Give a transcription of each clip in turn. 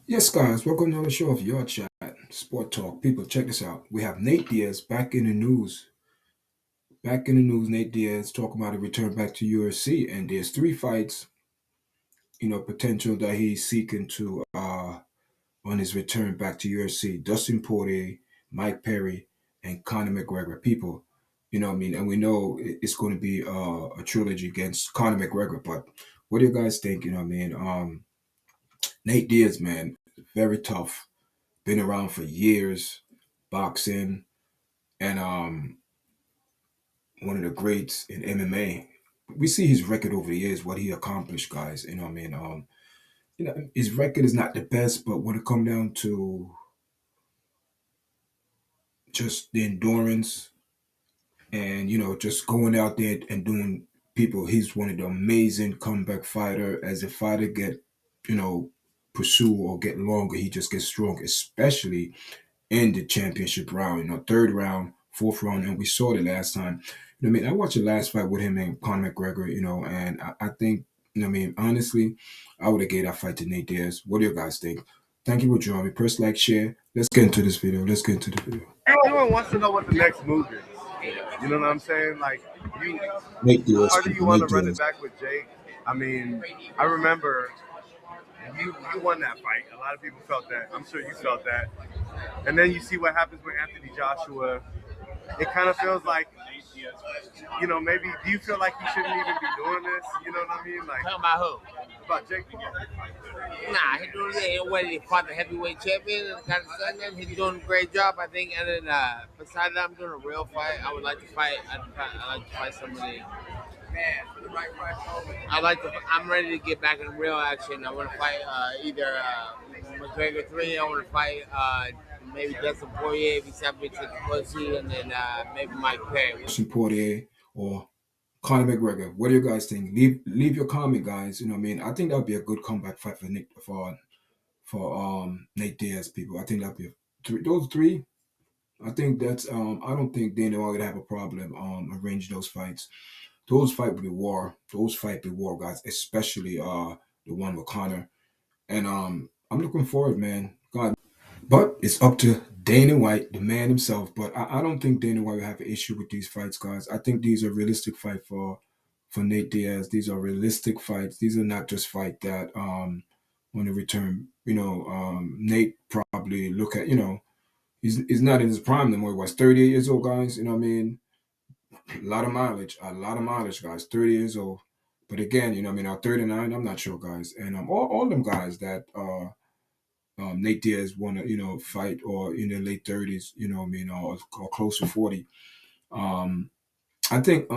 Yes, guys, welcome to the show of Your Chat, Sport Talk. People, check this out. We have Nate Diaz back in the news. Back in the news, Nate Diaz talking about a return back to UFC, and there's three fights, potential that he's seeking to on his return back to UFC. Dustin Poirier, Mike Perry, and Conor McGregor. People, and we know it's going to be a trilogy against Conor McGregor. But what do you guys think? Nate Diaz, man, very tough. Been around for years, boxing, and one of the greats in MMA. We see his record over the years, what he accomplished, guys. His record is not the best, but when it come down to just the endurance and just going out there and doing people, he's one of the amazing comeback fighter. As a fighter get, you know, pursue or get longer, he just gets strong, especially in the championship round, third round, fourth round, and we saw the last time. I watched the last fight with him and Conor McGregor, and I think, honestly, I would have gave that fight to Nate Diaz. What do you guys think? Thank you for joining me. Press like, share. Let's get into this video. Let's get into the video. Everyone wants to know what the next move is. You know what I'm saying? Like, Nate Diaz, or do you people, want Nate to run it Diaz. back with Jake? I mean, I remember you won that fight. A lot of people felt that. I'm sure you felt that. And then you see what happens with Anthony Joshua. It kind of feels like, maybe do you feel like he shouldn't even be doing this? You know what I mean? Like, Talking about who? about Jake Paul. Nah, he's doing it. He already fought the heavyweight champion and kind of something. He's doing a great job, I think. And then besides that, I'm doing a real fight. I would like to fight. I like to fight somebody. I like to. I'm ready to get back in real action. I want to fight either McGregor 3. I want to fight maybe Dustin Poirier if he's happy to the pussy, and then maybe Mike Perry. Dustin Poirier or Conor McGregor. What do you guys think? Leave your comment, guys. I think that would be a good comeback fight for Nick for Nate Diaz, people. I think that'd be those three. I think that's I don't think Dana White would have a problem arranging those fights. Those fight would be war. Those fight be war, guys, especially the one with Connor. And I'm looking forward, man. God. But it's up to Dana White, the man himself. But I don't think Dana White will have an issue with these fights, guys. I think these are realistic fights for Nate Diaz. These are realistic fights. These are not just fight that want to return. Nate probably look at, he's not in his prime no more. He was 38 years old, guys. A lot of mileage, guys. 30 years old. But again, at 39, I'm not sure, guys. And all them guys that Nate Diaz want to, fight or in their late 30s, or close to 40. I think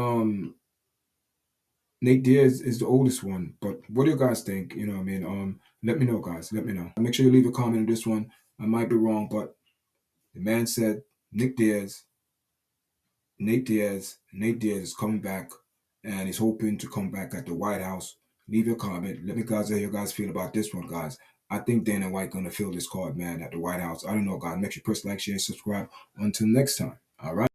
Nate Diaz is the oldest one. But what do you guys think? Let me know, guys. Let me know. Make sure you leave a comment on this one. I might be wrong, but the man said Nate Diaz is coming back and he's hoping to come back at the White House. Leave your comment. Let me guys know how you guys feel about this one, guys. I think Dana White gonna fill this card, man, at the White House. I don't know, guys. Make sure you press like, share, and subscribe. Until next time. All right.